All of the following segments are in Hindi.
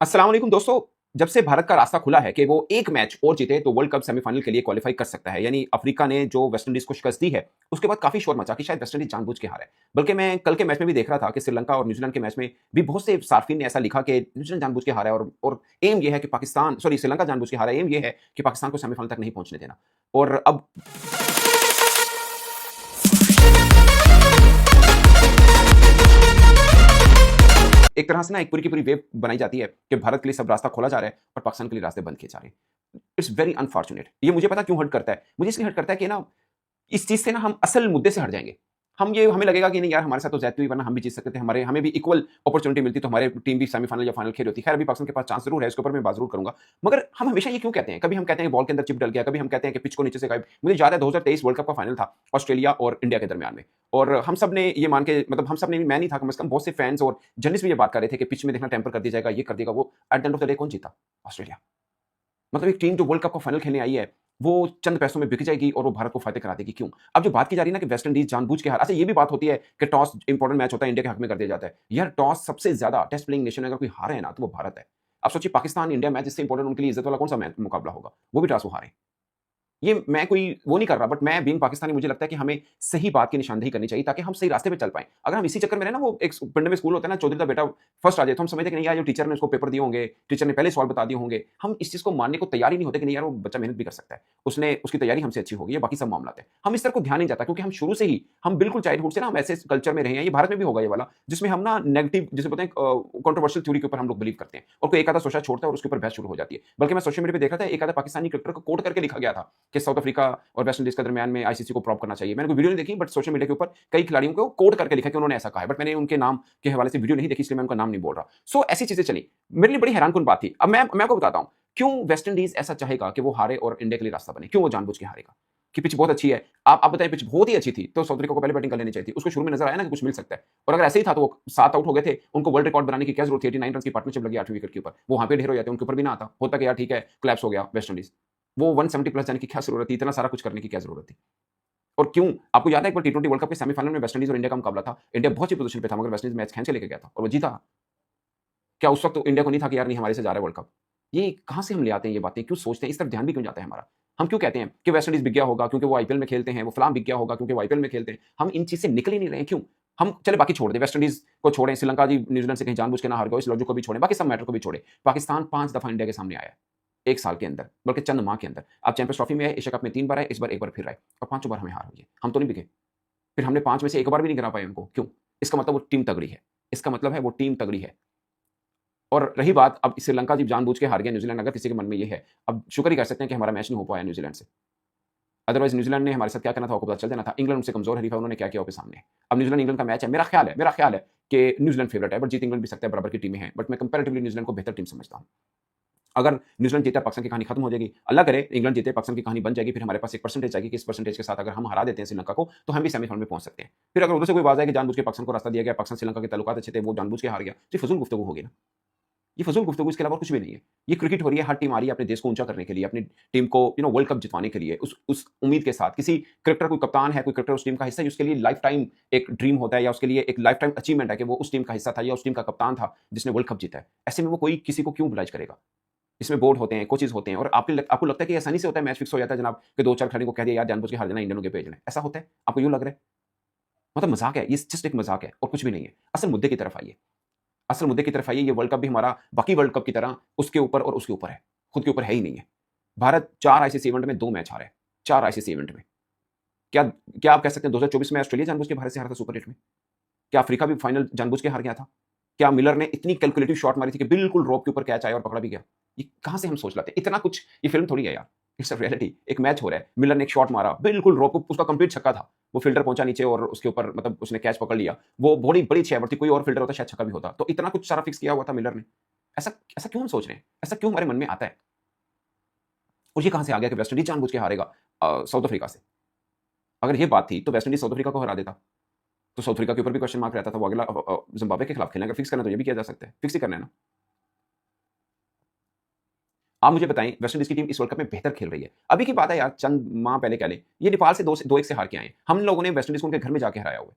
अस्सलाम वालेकुम दोस्तों। जब से भारत का रास्ता खुला है कि वो एक मैच और जीते तो वर्ल्ड कप सेमीफाइनल के लिए क्वालीफाई कर सकता है, यानी अफ्रीका ने जो वेस्ट इंडीज को शिकस्त दी है, उसके बाद काफी शोर मचा कि शायद वेस्ट इंडीज जानबूझ के हारा है। बल्कि मैं कल के मैच में भी देख रहा था कि श्रीलंका और न्यूजीलैंड के मैच में भी बहुत से सार्फिन ने ऐसा लिखा कि न्यूजीलैंड जानबूझ के हारा है और एम ये है कि पाकिस्तान सॉरी श्रीलंका जानबूझ के हारा है, एम ये है कि पाकिस्तान को सेमीफाइनल तक नहीं पहुंचने देना। और अब एक तरह से ना एक पूरी की पूरी वेव बनाई जाती है कि भारत के लिए सब रास्ता खोला जा रहा है और पाकिस्तान के लिए रास्ते बंद किए जा रहे हैं। It's very unfortunate. ये मुझे पता क्यों हर्ट करता है, मुझे इसलिए हर्ट करता है कि ना इस चीज से ना हम असल मुद्दे से हट जाएंगे। हमें लगेगा कि नहीं यार, हमारे साथ तो ज्यादती हुई, वरना हम भी जीत सकते थे, हमें भी इक्वल अपॉर्चुनिटी मिलती तो हमारे टीम भी सेमीफाइनल या फाइनल खेल होती। खैर अभी पाकिस्तान के पास चांस जरूर है, इसके ऊपर मैं बात जरूर करूंगा। मगर हम हमेशा ये क्यों कहते हैं, कभी हम कहते हैं बॉल के अंदर चिप डल गया, कभी हम कहते हैं कि पिच को नीचे से गायब। मुझे याद है 2023 वर्ल्ड कप का फाइनल था ऑस्ट्रेलिया और इंडिया के दरमियान में, और हम सब ने ये मान के, मतलब हम सब ने, मैं नहीं था, कम से कम बहुत से फैंस और जर्नलिस्ट भी ये बात कर रहे थे कि पिच में देखना टेम्पर कर दिया जाएगा, ये कर देगा वो। At the end of the day कौन जीता? ऑस्ट्रेलिया। मतलब एक टीम जो वर्ल्ड कप का फाइनल खेलने आई है, वो चंद पैसों में बिक जाएगी और वो भारत को फायदे करा देगी। क्यों? अब जो बात की जा रही है ना कि वेस्ट इंडीज जानबूझ के हार, अच्छा ये भी बात होती है कि टॉस इंपॉर्टेंट मैच होता है, इंडिया के हक में कर दिया जाता है। यार टॉस सबसे ज्यादा टेस्ट प्लेइंग नेशन अगर कोई हारे है ना तो वो भारत है। अब सोचिए पाकिस्तान इंडिया मैच इससे इंपॉर्टेंट उनके लिए इज्जत वाला कौन सा मैच मुकाबला होगा? वो भी टॉस वो हारे। ये मैं कोई वो नहीं कर रहा, बट मैं बीइंग पाकिस्तानी मुझे लगता है कि हमें सही बात की निशानदेही करनी चाहिए ताकि हम सही रास्ते पे चल पाएं। अगर हम इसी चक्कर में रहे ना, वो एक पिंड में स्कूल होता है ना, चौधरी का बेटा फर्स्ट आ जाए तो हम समझते कि नहीं यार, जो टीचर ने उसको पेपर दिए होंगे, टीचर ने पहले सवाल बता दिए होंगे, हम इस चीज को मानने को तैयार ही नहीं होते कि नहीं यार, वो बच्चा मेहनत भी कर सकता है, उसने उसकी तैयारी हमसे अच्छी होगी, ये बाकी सब मामला है। हम इस तरह को ध्यान नहीं जाता क्योंकि हम शुरू से ही, हम बिल्कुल चाइल्डहुड से ना हम ऐसे कल्चर में रहे हैं, ये भारत में भी होगा ये वाला, जिसमें हम ना नेगेटिव, जिसे बोलते हैं कंट्रोवर्शियल थ्योरी के ऊपर हम लोग बिलीव करते हैं, और कोई एक आधा सोचा छोड़ता है और उसके ऊपर बहस शुरू हो जाती है। बल्कि मैं सोशल मीडिया पे देख रहा था, एक आधा पाकिस्तानी क्रिकेटर को कोट करके लिखा गया था कि साउथ अफ्रीका और वेस्ट इंडीज के दरमियान में आईसीसी को प्रॉप करना चाहिए। मैंने कोई वीडियो नहीं देखी, बट सोशल मीडिया के ऊपर कई खिलाड़ियों को कोट करके लिखा कि उन्होंने ऐसा कहा है, बट मैंने उनके नाम के हवाले से वीडियो नहीं देखी, इसलिए मैं उनका नाम नहीं बोल रहा। सो ऐसी चीजें चली, मेरे लिए बड़ी हैरानकुन बात थी। अब मैं आपको बताता हूं क्यों वेस्ट इंडीज ऐसा चाहेगा कि वो हारे और इंडिया के लिए रास्ता बने, क्यों वो जानबूझ के हारेगा। कि पिच बहुत अच्छी है, आप बताएं, पिच बहुत ही अच्छी थी तो साउथ अफ्रीका को पहले बैटिंग कर लेनी चाहिए थी। उसको शुरू में नजर आया ना कि कुछ मिल सकता है, और अगर ऐसे ही था तो वो 7 आउट हो गए थे, उनको वर्ल्ड रिकॉर्ड बनाने की क्या जरूरत थी? 89 रन की पार्टनरशिप लगी 8वीं विकेट के ऊपर, वो वहां पे ढेर हो जाते, उनके ऊपर भी ना आता, होता कि यार ठीक है कोलैप्स हो गया वेस्ट इंडीज। वो 170 प्लस जाने की क्या जरूरत थी? इतना सारा कुछ करने की क्या जरूरत थी? और क्यों? आपको याद है एक बार टी20 वर्ल्ड कप के सेमीफाइनल में वेस्ट इंडीज और इंडिया का मुकाबला था, इंडिया बहुत अच्छी पोजीशन पे था, मगर वेस्ट इंडीज मैच खींच के लेके गया था और वो जीता। क्या उस वक्त तो इंडिया को नहीं था कि यार नहीं, हमारे से जा रहा है वर्ल्ड कप? ये कहां से हम ले आते हैं ये बातें? क्यों सोचते हैं? इस तरफ ध्यान भी क्यों जाता है हमारा? हम क्यों कहते हैं कि वेस्ट इंडीज बिक गया होगा क्योंकि वो आईपीएल में खेलते हैं, वो फलां बिक गया होगा क्योंकि वो आईपीएल में खेलते हैं? हम इन चीज से निकल ही नहीं रहे हैं। क्यों? हम चले बाकी छोड़ दें, वेस्ट इंडीज को छोड़ें, श्रीलंका जी न्यूजीलैंड से कहीं जानबूझ के ना हार गए, इस लॉजिक को भी छोड़ें, बाकी सब मैटर को भी छोड़ें। पाकिस्तान 5 दफा इंडिया के सामने आया है एक साल के अंदर, बल्कि चंद माह के अंदर। आप चैंपियंस ट्रॉफी में आए, एशिया कप में 3 बार आए, इस बार एक बार फिर आए, और पांचों बार हमें हार हुई है। हम तो नहीं बिके। फिर हमने 5 में से एक बार भी नहीं गिरा पाए उनको। क्यों? इसका मतलब वो टीम तगड़ी है। इसका मतलब है वो टीम तगड़ी है। और रही बात, अब श्रीलंका जी जानबूझ के हार गया न्यूजीलैंड, अगर किसी के मन में ये है, अब शुक्र ही कर सकते हैं कि हमारा मैच नहीं हो पाया न्यूजीलैंड से। अदरवाइज न्यूजीलैंड ने हमारे साथ क्या करना था आपको पता चल जाना था। इंग्लैंड उनसे कमजोर हरीफ है, उन्होंने क्या किया आपके सामने। अब न्यूजीलैंड इंग्लैंड का मैच है, मेरा ख्याल है कि न्यूजीलैंड फेवरेट है, बट जीत इंग्लैंड भी सकता है, बराबर की टीमें हैं, बट मैं कंपैरेटिवली न्यूजीलैंड को बेहतर टीम समझता हूं। अगर न्यूजीलैंड जीता, पाकिस्तान की कहानी खत्म हो जाएगी। अल्लाह करे इंग्लैंड जीते, पाकिस्तान की कहानी बन जाएगी। फिर हमारे पास एक परसेंटेज आएगी कि इस परसेंटेज के साथ अगर हम हरा देते हैं श्रीलंका को तो हम भी सेमीफाइनल में पहुंच सकते हैं। फिर अगर उधर से कोई बात है कि जानबूझ के पाकिस्तान को रास्ता दिया गया, पाकिस्तान श्रीलंका के ताल्लुकात अच्छे थे, वो जानबूझ के हार गया, तो फजूल गुफ्तगू होगी ना। ये फजूल गुफ्तगू, इसके अलावा कुछ भी नहीं है। ये क्रिकेट हो रही है, हर टीम आ रही है अपने देश को ऊंचा करने के लिए, अपनी टीम को वर्ल्ड कप जितवाने के लिए, उस उम्मीद के साथ। किसी क्रिकेटर, कोई कप्तान है, कोई क्रिकेटर उस टीम का हिस्सा है, उसके लिए लाइफ टाइम एक ड्रीम होता है, या उसके लिए एक लाइफ टाइम अचीवमेंट है कि वो उस टीम का हिस्सा था या उस टीम का कप्तान था जिसने वर्ल्ड कप जीता है। ऐसे में वो कोई किसी को क्यों बुलाइज करेगा? इसमें बोर्ड होते हैं, कोचेज होते हैं, और आपको लगता है कि आसानी से होता है, मैच फिक्स हो जाता है जनाब, कि 2-4 खिलाड़ी को कह दिया यार जानबूझ के हार देना, इंडियनों के भेजना है, ऐसा होता है? आपको यूं लग रहा है? मतलब मजाक है ये, जस्ट एक मजाक है और कुछ भी नहीं है। असल मुद्दे की तरफ आइए, असल मुद्दे की तरफ आइए। ये वर्ल्ड कप भी हमारा बाकी वर्ल्ड कप की तरह उसके ऊपर और उसके ऊपर है, खुद के ऊपर है ही नहीं है। भारत 4 आईसीसी इवेंट में 2 मैच हारा है, 4 आईसीसी इवेंट में। क्या क्या आप कह सकते हैं 2024 में ऑस्ट्रेलिया जानबूझ के भारत से हारा था सुपर 8 में? क्या अफ्रीका भी फाइनल जानबूझ के हार गया था? क्या मिलर ने इतनी कैलकुलेटिव शॉट मारी थी कि बिल्कुल रोप के ऊपर कैच आया और पकड़ा भी गया? ये कहां से हम सोच लाते हैं इतना कुछ? ये फिल्म थोड़ी है यार, इट्स अ रियलिटी। एक मैच हो रहा है, मिलर ने एक शॉट मारा, बिल्कुल रोप, उसका कंप्लीट छक्का था, वो फील्डर पहुंचा नीचे और उसके ऊपर, मतलब उसने कैच पकड़ लिया। वो बड़ी बड़ी छह थी, कोई और फील्डर होता शायद छक्का भी होता। तो इतना कुछ सारा फिक्स किया हुआ था मिलर ने। ऐसा ऐसा क्यों हम सोच रहे हैं? ऐसा क्यों हमारे मन में आता है? और ये कहां से आ गया कि वेस्ट इंडीज जानबूझ के हारेगा साउथ अफ्रीका से? अगर ये बात थी तो वेस्ट इंडीज साउथ अफ्रीका को हरा देता, तो साउथ अफ्रीका के ऊपर भी क्वेश्चन मार्क रहता था। वो अगला जिम्बाब्वे के खिलाफ खेलने, अगर फिक्स करना तो ये भी किया जा सकता है, फिक्स ही करना है ना। आप मुझे बताएं, वेस्ट इंडीज की टीम इस वर्ल्ड कप में बेहतर खेल रही है। अभी की बात है यार, चंद माह पहले कह लें, ये नेपाल से 2-1 से हार के आए। हम लोगों ने वेस्ट इंडीज को उनके घर में जाके हराया हुआ है।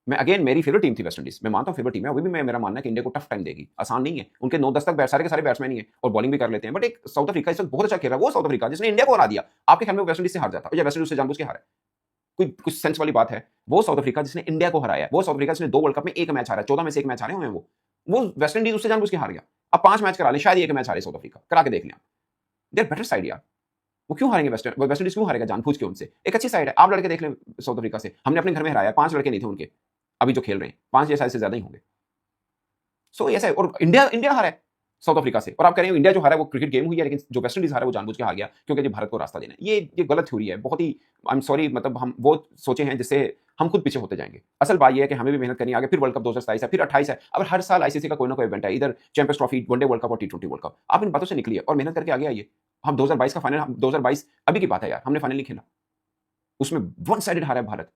मैं अगेन मेरी फेवरेट टीम थी वेस्ट इंडीज, मैं मानता हूँ फेवरेट टीम है, अभी भी मेरा मानना है कि इंडिया को टफ टाइम देगी, आसान नहीं है, उनके 9-10 तक सारे के सारे बैट्समैन ही है और बॉलिंग भी कर लेते हैं, बट एक साउथ अफ्रीका इस वक्त बहुत अच्छा खेल रहा है, वो साउथ अफ्रीका जिसने इंडिया को हरा दिया, आपके ख्याल में वेस्ट इंडीज से हार जाता या वेस्ट इंडीज से जानबूझ के हारा है? कोई कुछ सेंस वाली बात है? वो साउथ अफ्रीका जिसने इंडिया को हराया, वो साउथ अफ्रीका जिसने 2 वर्ल्ड कप में 1 मैच हारा है, 14 में से 1 मैच हारे हुए हैं वो वेस्ट इंडीज उससे जानबूझ के हार गया। अब 5 मैच करा ले, शायद 1 मैच हारे साउथ अफ्रीका, करा के देख लें आप। दे आर बेटर साइड यार। वो क्यों हारेंगे वेस्ट इंडीज क्यों हारेगा जानबूझ के उनसे? एक अच्छी साइड है, आप लड़के देख लें साउथ अफ्रीका से, हमने अपने घर में हराया, 5 लड़के नहीं थे उनके, अभी जो खेल रहे हैं, 5 या शायद से ज्यादा ही होंगे। सो ऐसा है, और इंडिया हारा है साउथ अफ्रीका से, और आप कह रहे हो इंडिया जो हारा है वो क्रिकेट गेम हुई है, लेकिन जो वेस्ट इंडीज हारा है वो जानबूझ के हार गया क्योंकि जी भारत को रास्ता देना है। ये गलत थ्योरी है, बहुत ही आई एम सॉरी, मतलब हम वो सोचे हैं जिससे हम खुद पीछे होते जाएंगे। असल बात ये है कि हमें भी मेहनत करनी है, आगे फिर वर्ल्ड कप 2027 है, फिर 28 है, अब हर साल आईसीसी का कोई ना कोई इवेंट है, इधर champions trophy, one day world cup और टी20 वर्ल्ड कप। आप इन बातों से निकलिए और मेहनत करके आगे आइए। हम 2022 का फाइनल, 2022 अभी की बात है यार, हमने फाइनल नहीं खेला, उसमें वन साइडेड हारा है भारत।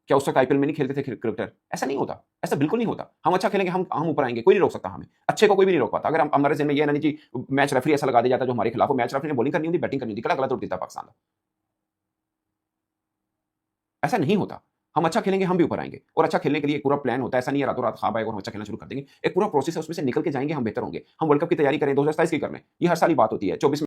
क्या उस वक्त आईपीएल में नहीं खेलते थे क्रिकेटर? ऐसा नहीं होता, ऐसा बिल्कुल नहीं होता। हम अच्छा खेलेंगे, हम ऊपर आएंगे, कोई नहीं रोक सकता हमें, अच्छे को कोई भी नहीं रोक पाता। अगर हम हमारे जिम्मे ये नहीं जी मैच रेफरी ऐसा लगा दिया जाता जो हमारे खिलाफ हो, मैच रेफरी ने बॉलिंग करनी होती, बैटिंग करनी होती, कड़ा गलत उठ देता पाकिस्तान का। ऐसा नहीं होता, हम अच्छा खेलेंगे हम भी ऊपर आएंगे, और अच्छा खेलने के लिए एक पूरा प्लान होता है, ऐसा नहीं है रातों रात ख्वाब आएगा और हम अच्छा खेलना शुरू कर देंगे। एक पूरा प्रोसेस है, उसमें से निकल के जाएंगे, हम बेहतर होंगे। हम वर्ल्ड कप की तैयारी करें, 2027 की कर लें, ये हर साल ही बात होती है। 24